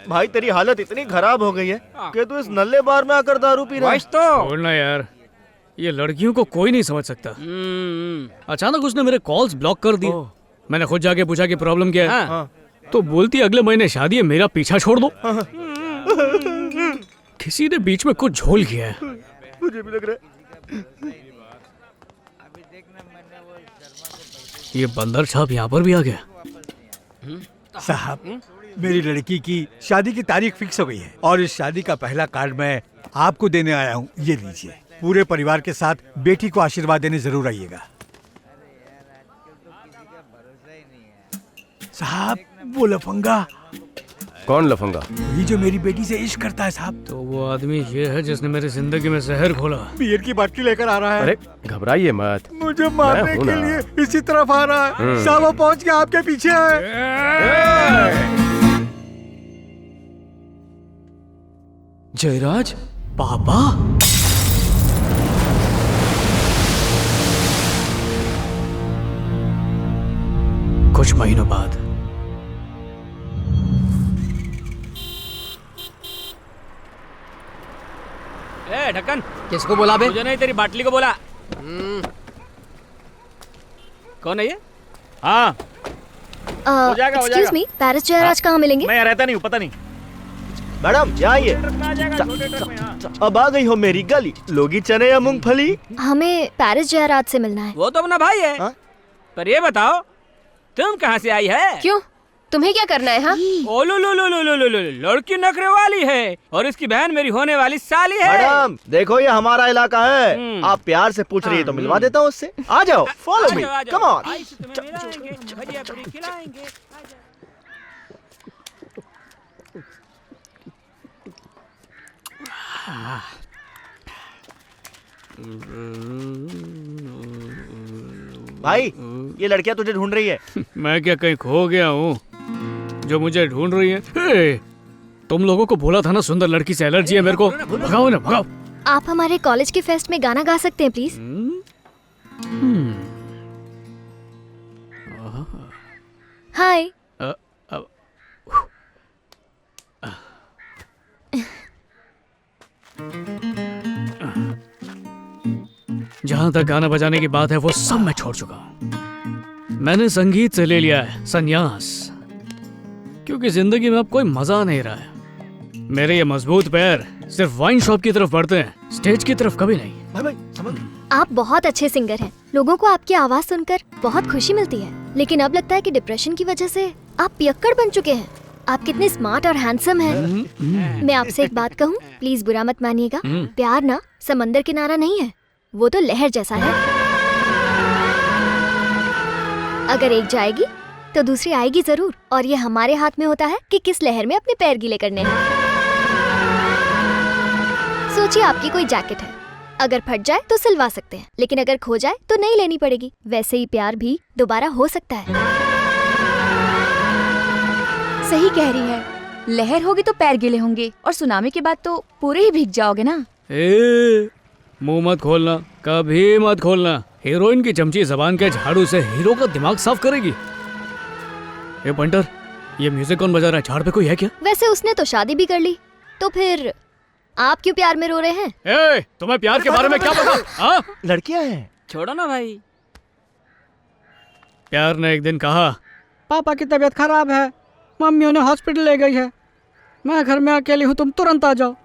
भाई तेरी हालत इतनी खराब हो गई है कि तू इस नल्ले बार में आकर दारू पी रहा है। बोलना यार, ये लड़कियों को कोई नहीं समझ सकता। अचानक उसने मेरे कॉल्स ब्लॉक कर दिए। मैंने खुद जाके पूछा कि प्रॉब्लम क्या है। हाँ। तो बोलती अगले महीने शादी है, मेरा पीछा छोड़ दो। किसी ने बीच में कुछ झोल किया है। मुझे भी लग रहा है। ये बंदर छाप यहाँ पर भी आ गया। साहब, मेरी लड़की की शादी की तारीख फिक्स हो गई है और इस शादी का पहला कार्ड मैं आपको देने आया हूँ। ये लीजिए। पूरे परिवार के साथ बेटी को आशीर्वाद देने जरूर आइएगा। साहब, वो लफंगा। कौन लफंगा? ये जो मेरी बेटी से इश्क करता है साहब। तो वो आदमी ये है जिसने मेरी जिंदगी में जहर घोला। बियर की बाटली लेकर आ रहा है। अरे घबराइए मत, मुझे मारने मैं हूं के ना। लिए इसी तरफ आ रहा है। साहब, वो पहुंच गया, आपके पीछे है। जयराज पापा, कुछ महीनों बाद ए ढक्कन, किसको बोला बे? मुझे नहीं तेरी बाटली को बोला। कौन है ये? हाँ हो जाएगा, हो एक्सक्यूज जाएगा। मी, पेरिस जयराज कहाँ मिलेंगे? मैं यहाँ रहता नहीं हूँ, पता नहीं। मैडम यहाँ आइए। ट्रक में आ जाएगा, छोटे ट्रक में। हाँ। अब आ गई हो मेरी गली। लोगी चने या मूंगफली? हमें पेरिस जयराज से मिलना है। वो तो अपना भाई है। हाँ? पर ये बताओ, तुम कहाँ से आई है? क्यों, तुम्हें क्या करना है? हाँ, ओ लो लो लो लो लो लो लो, लड़की नखरे वाली है और इसकी बहन मेरी होने वाली साली है। मैडम देखो, ये हमारा इलाका है। हम्म। आप प्यार से पूछ रही है तो मिलवा देता हूँ उससे। आ जाओ, फॉलो मी, आ जाओ, कम ऑन। आई से तुम्हें मिलाएंगे, भजिया पूरी खिलाएंगे। आ जाओ। भाई, ये लड़कियां तुझे ढूंढ रही है। मैं क्या कहीं खो गया हूँ जो मुझे ढूंढ रही है? हे, तुम लोगों को बोला था ना सुंदर लड़की से एलर्जी है मेरे को। भगाओ ना, भगाओ। आप हमारे कॉलेज के फेस्ट में गाना गा सकते हैं प्लीज? हाय। जहाँ तक गाना बजाने की बात है वो सब मैं छोड़ चुका हूँ। मैंने संगीत से ले लिया है संन्यास, क्योंकि जिंदगी में अब कोई मजा नहीं रहा है। मेरे ये मजबूत पैर सिर्फ वाइन शॉप की तरफ बढ़ते हैं, स्टेज की तरफ कभी नहीं। भाई भाई समझ। आप बहुत अच्छे सिंगर हैं। लोगों को आपकी आवाज सुनकर बहुत खुशी मिलती है, लेकिन अब लगता है कि डिप्रेशन की वजह से आप पियक्कड़ बन चुके हैं। आप कितने स्मार्ट और हैंडसम हैं। मैं आपसे एक बात कहूँ, प्लीज बुरा मत मानिएगा। प्यार ना समंदर किनारा नहीं है, वो तो लहर जैसा है। अगर एक जाएगी तो दूसरी आएगी जरूर, और ये हमारे हाथ में होता है कि किस लहर में अपने पैर गीले करने हैं। सोचिए आपकी कोई जैकेट है, अगर फट जाए तो सिलवा सकते हैं, लेकिन अगर खो जाए तो नहीं लेनी पड़ेगी। वैसे ही प्यार भी दोबारा हो सकता है। सही कह रही है। लहर होगी तो पैर गीले होंगे और सुनामी के बाद तो पूरे ही भीग जाओगे ना। मुंह मत खोलना, कभी मत खोलना। हीरोइन की चमची जबान के झाड़ू से हीरो का दिमाग साफ करेगी। ये पंटर, ये म्यूजिक कौन बजा रहा है? झाड़ पे कोई है क्या? वैसे उसने तो शादी भी कर ली, तो फिर आप क्यों प्यार में रो रहे हैं? तुम्हें प्यार के बारे में क्या पता? हाँ? लड़कियां हैं। छोड़ो ना भाई। प्यार ने एक दिन कहा, पापा की तबीयत खराब है, मम्मी उन्हें हॉस्पिटल ले गई है, मैं घर में अकेली हूँ, तुम तुरंत आ जाओ।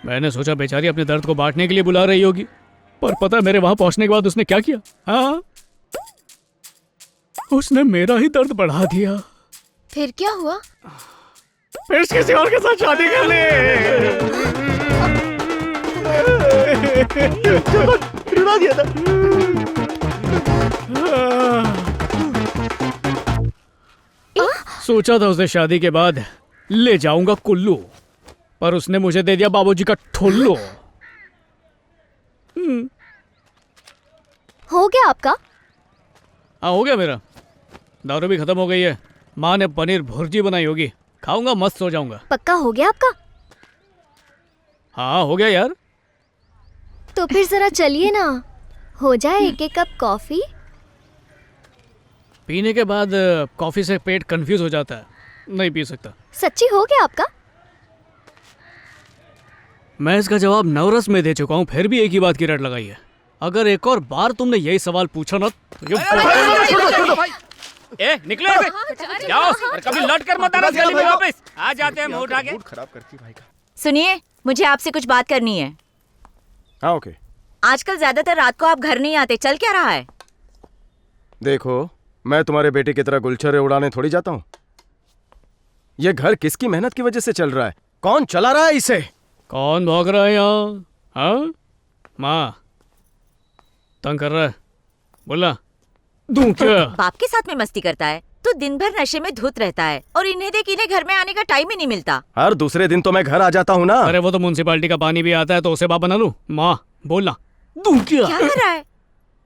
मैंने सोचा बेचारी अपने दर्द को बांटने के लिए बुला रही होगी, पर पता है मेरे वहां पहुंचने के बाद उसने क्या किया? हाँ, उसने मेरा ही दर्द बढ़ा दिया। फिर क्या हुआ? फिर किसी और के साथ शादी कर ली। रुला दिया था। सोचा था उसे शादी के बाद ले जाऊंगा कुल्लू, पर उसने मुझे दे दिया बाबूजी का ठुल्लू। हो गया आपका? हाँ, हो गया मेरा। दारू भी खत्म हो गई है। माँ ने पनीर भुर्जी बनाई होगी, खाऊंगा, मस्त सो जाऊंगा। पक्का हो गया आपका? हाँ, हो गया यार। तो फिर जरा चलिए ना, हो जाए एक एक कप कॉफी। पीने के बाद कॉफी से पेट कंफ्यूज हो जाता है। नहीं पी सकता। सच्ची हो गया आपका? मैं इसका जवाब नवरस में दे चुका हूँ, फिर भी एक ही बात की रट लगाई है। अगर एक और बार तुमने यही सवाल पूछा ना तो ए निकलो यहाँ से। जाओ और कभी लौट कर मत आना गली में वापस। आ जाते हैं मुंह उठा के। खराब करती भाई का। सुनिए, मुझे आपसे कुछ बात करनी है। हाँ ओके। आजकल ज्यादातर रात को आप घर नहीं आते, चल क्या रहा है? देखो, मैं तुम्हारे बेटे की तरह गुलछर्रे उड़ाने थोड़ी जाता हूँ। ये घर किसकी मेहनत की वजह से चल रहा है? कौन चला रहा है इसे? कौन भौंक रहा है यहाँ? हाँ माँ तंग कर रहा है, बोला दूं क्या? बाप के साथ में मस्ती करता है तो दिन भर नशे में धुत रहता है, और इन्हें देख इन्हें घर में आने का टाइम ही नहीं मिलता। हर दूसरे दिन तो मैं घर आ जाता हूँ ना। अरे वो तो म्युनिसिपालिटी का पानी भी आता है, तो उसे बाप बना लूं? माँ बोलना दूं क्या? क्या कर रहा है?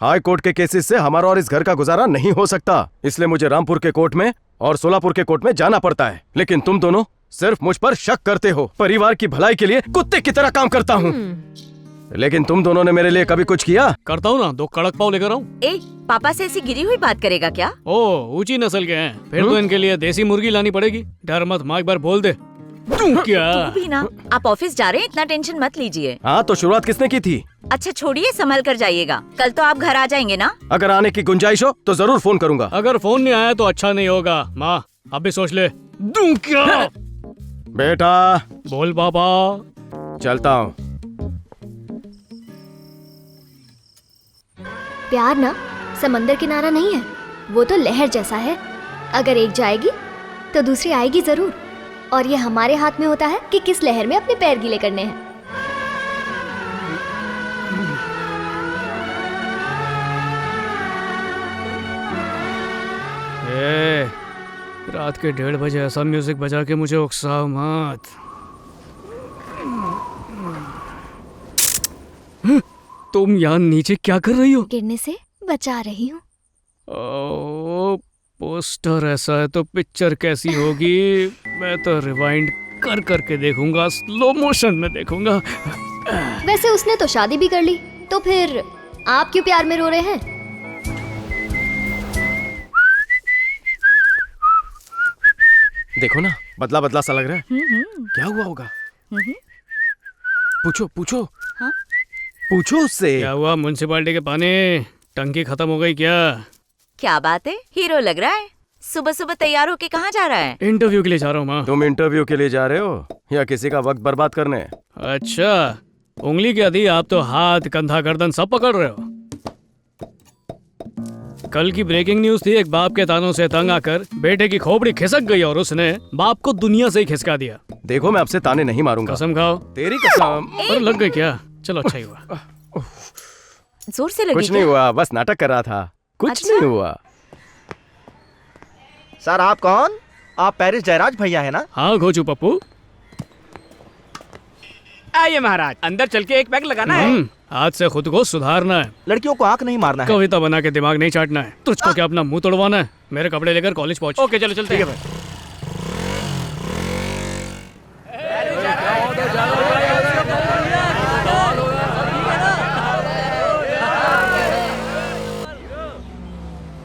हाई कोर्ट के केसेस से हमारा और इस घर का गुजारा नहीं हो सकता, इसलिए मुझे रामपुर के कोर्ट में और सोलापुर के कोर्ट में जाना पड़ता है। लेकिन तुम दोनों सिर्फ मुझ पर शक करते हो। परिवार की भलाई के लिए कुत्ते की तरह काम करता हूँ, लेकिन तुम दोनों ने मेरे लिए कभी कुछ किया? करता हूँ ना, 2 कड़क पाव लेकर आऊं। ए, पापा से ऐसी गिरी हुई बात करेगा क्या? ओ ऊंची नस्ल के हैं, फिर तो इनके लिए देसी मुर्गी लानी पड़ेगी। डर मत माँ, एक बार बोल दे दूं क्या? तू भी ना, आप ऑफिस जा रहे हैं, इतना टेंशन मत लीजिए। हाँ तो शुरुआत किसने की थी? अच्छा छोड़िए, संभल कर जाइएगा। कल तो आप घर आ जाएंगे ना? अगर आने की गुंजाइश हो तो जरूर फोन करूंगा। अगर फोन नहीं आया तो अच्छा नहीं होगा। माँ अब भी सोच ले, दूं क्या? बेटा बोल पापा। चलता हूँ। प्यार ना समंदर किनारा नहीं है, वो तो लहर जैसा है। अगर एक जाएगी तो दूसरी आएगी जरूर, और ये हमारे हाथ में होता है कि किस लहर में अपने पैर गीले करने हैं। ए, रात के 1:30 बजे ऐसा म्यूजिक बजा के मुझे उकसाओ मत। तुम यहाँ नीचे क्या कर रही हो? गिरने से बचा रही हूँ। ओ, पोस्टर ऐसा है तो पिक्चर कैसी होगी? मैं तो रिवाइंड कर करके देखूंगा, स्लो मोशन में देखूंगा। वैसे उसने तो शादी भी कर ली, तो फिर आप क्यों प्यार में रो रहे हैं? देखो ना, बदला बदला सा लग रहा है। क्या हुआ होगा? पूछो पूछो। हाँ? पूछो उससे। क्या हुआ? म्युनिसिपालिटी के पानी टंकी खत्म हो गई क्या? क्या बात है, हीरो लग रहा है। सुबह सुबह तैयार होके कहाँ जा रहा है? इंटरव्यू के लिए जा रहा हूँ माँ। तुम इंटरव्यू के लिए जा रहे हो या किसी का वक्त बर्बाद करने? अच्छा, उंगली क्या दी? आप तो हाथ, कंधा, गर्दन सब पकड़ रहे हो। कल की ब्रेकिंग न्यूज थी, एक बाप के तानों से तंग आकर बेटे की खोपड़ी खिसक गई और उसने बाप को दुनिया से ही खिसका दिया। देखो, मैं आपसे ताने नहीं मारूंगा। कसम खाओ। तेरी कसम। और लग गई क्या? चलो अच्छा ही हुआ। जोर से लगी कुछ नहीं हुआ, बस नाटक कर रहा था। कुछ अच्छा? नहीं हुआ। सर आप कौन? आप पेरिस जयराज भैया है ना? हाँ घोचू पप्पू। आइए महाराज, अंदर चल के एक पैक लगाना है। आज से खुद को सुधारना है, लड़कियों को आंख नहीं मारना है। कविता बना के दिमाग नहीं चाटना है। तुझको क्या अपना मुंह तोड़वाना है? मेरे कपड़े लेकर कॉलेज पहुंच। ओके चलो चलते हैं।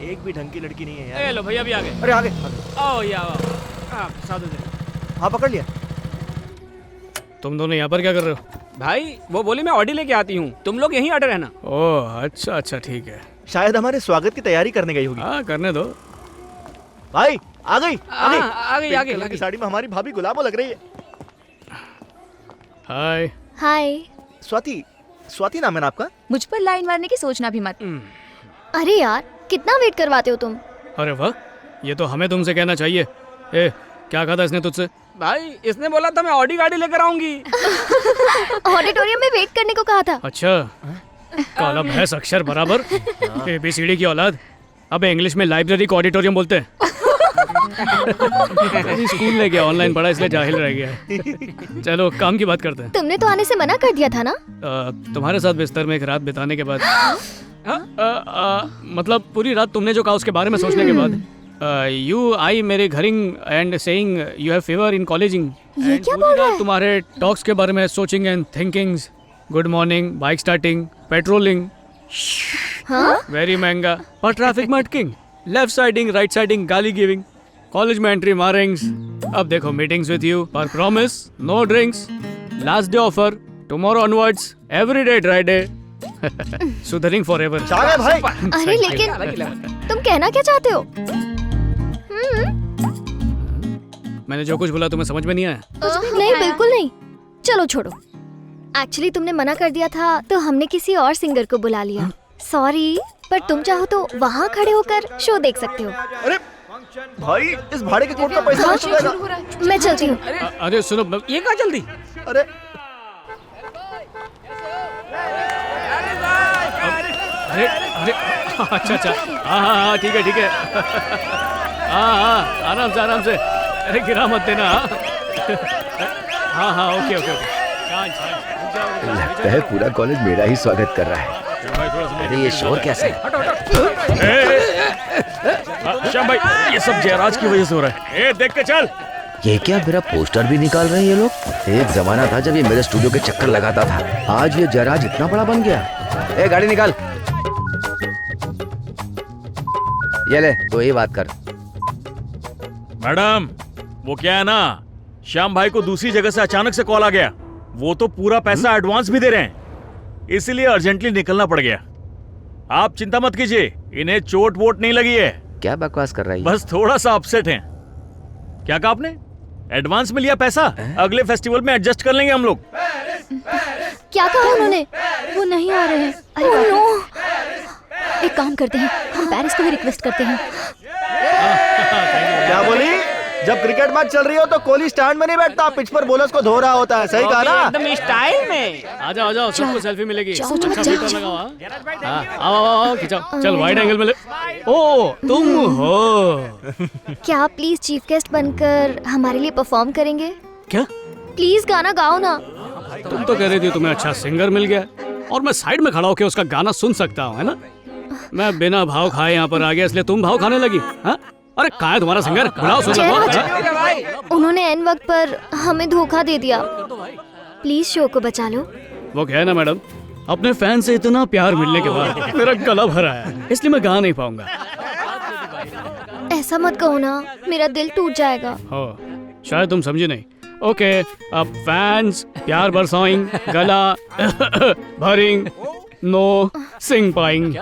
एक भी ढंग की लड़की नहीं है ए यार। लो भैया भी आ गए। अरे आगे आओ या साधु दे। हाँ पकड़ लिया। तुम दोनों यहाँ पर क्या कर रहे हो? भाई वो बोली मैं ऑडी लेके आती हूँ, तुम लोग यहीं अड़े रहना। ओह अच्छा अच्छा ठीक है। शायद हमारे स्वागत की तैयारी करने गई होगी। हाँ करने दो। भाई आ गई आ गई पिंक कलर की साड़ी में हमारी भाभी गुलाबो लग रही है। हाय। हाय। स्वाति, स्वाति नाम है ना आपका? मुझ पर लाइन मारने की सोचना भी मत। अरे यार, कितना वेट करवाते हो तुम? अरे वाह, ये तो हमें तुमसे कहना चाहिए। ए, क्या कहा था इसने तुझसे? भाई इसने बोला था मैं ऑडी गाड़ी लेकर आऊंगी। ऑडिटोरियम में वेट करने को कहा था। अच्छा, काला भैंस अक्षर बराबर, ABCD की औलाद। अब इंग्लिश में लाइब्रेरी को ऑडिटोरियम बोलते हैं। अभी स्कूल ले गया, ऑनलाइन पढ़ा इसलिए जाहिल रह गया है। चलो काम की बात करते हैं। तुमने तो आने से मना कर दिया था ना? तुम्हारे साथ बिस्तर में एक रात बिताने के बाद मतलब पूरी रात तुमने जो कहा उसके बारे में सोचने के बाद यू आई मेरे घरिंग and saying you have fever in colleging. ये क्या बोल रहा है? तुम्हारे टॉक्स के बारे में सोचिंग and thinking. Good morning, bike starting, petroling, हाँ? वेरी महंगा, और ट्रैफिक मटकिंग, लेफ्ट साइडिंग, राइट साइडिंग, गाली गिविंग, कॉलेज में एंट्री मारेंगे। अब देखो मीटिंग्स विद यू पर promise no drinks, last day offer, tomorrow onwards, every day dry day, सुधरिंग फॉरएवर। चाहे भाई अरे लेकिन तुम कहना क्या चाहते हो? मैंने जो कुछ बोला तुम्हें समझ में नहीं आया? नहीं बिल्कुल नहीं। चलो छोड़ो। एक्चुअली तुमने मना कर दिया था तो हमने किसी और सिंगर को बुला लिया। सॉरी, पर तुम चाहो तो वहाँ खड़े होकर शो देख सकते हो। अरे भाई इस भाड़े के कोट का पैसा हाँ, नहीं चुकाएगा। मैं चलती हूँ। अरे सुनो, ये कहा जल्दी। अरे अरे अरे अच्छा अच्छा, हाँ हाँ हाँ ठीक है ठीक है, हाँ हाँ आराम से, अरे गिरा मत देना। हाँ हाँ ओके ओके ओके। लगता है पूरा कॉलेज मेरा ही स्वागत कर रहा है। अरे ये शोर कैसे है? श्याम भाई, ये सब जयराज की वजह से हो रहा है। ए, देख के चल। ये क्या मेरा पोस्टर भी निकाल रहे हैं ये लोग? एक जमाना था जब ये मेरे स्टूडियो के चक्कर लगाता था, आज ये जयराज इतना बड़ा बन गया। ए गाड़ी निकाल। ये ले तो ये बात कर। मैडम, वो क्या है ना, श्याम भाई को दूसरी जगह से अचानक से कॉल आ गया। वो तो पूरा पैसा एडवांस भी दे रहे हैं, इसीलिए अर्जेंटली निकलना पड़ गया। आप चिंता मत कीजिए, इन्हें चोट वोट नहीं लगी है। क्या बकवास कर रहा है? बस थोड़ा सा अपसेट हैं। क्या कहा आपने? एडवांस में लिया पैसा, अगले फेस्टिवल में एडजस्ट कर लेंगे हम लोग। क्या कहा उन्होंने? वो नहीं आ रहे हैं। अरे नो, एक काम करते हैं, हम पेरिस को भी रिक्वेस्ट करते हैं। क्या बोली? जब क्रिकेट मैच चल रही हो तो कोहली स्टैंड में नहीं बैठता, पिच पर बोलर्स को धो रहा होता है। सही कहा ना? एकदम स्टाइल में। आ जाओ सबको सेल्फी मिलेगी। जाओ, अच्छा जाओ, फिल्टर जाओ। लगाओ। हाँ, आओ खिंचाओ, चल वाइड एंगल में ले। ओ तुम हो क्या आप प्लीज चीफ गेस्ट बनकर हमारे लिए परफॉर्म करेंगे? क्या? प्लीज गाना गाओ ना। तुम तो कह रही थी तुम्हें अच्छा सिंगर मिल गया और मैं साइड में खड़ा होकर उसका गाना सुन सकता हूँ, है ना? मैं बिना भाव खाए यहाँ पर आ गया, इसलिए तुम भाव खाने लगी? हाँ? अरे कहाँ है तुम्हारा सिंगर? बुलाओ सुन लो। उन्होंने एन वक्त पर हमें धोखा दे दिया। प्लीज शो को बचा लो। वो क्या है ना मैडम, अपने फैन से इतना प्यार मिलने के बाद मेरा गला भरा है, इसलिए मैं गा नहीं पाऊंगा। ऐसा मत कहो ना, मेरा दिल टूट जाएगा। हो शायद तुम समझी नहीं। ओके, अब फैंस प्यार बरसाएं, गला भरिंग, नो सिंग पाइंग।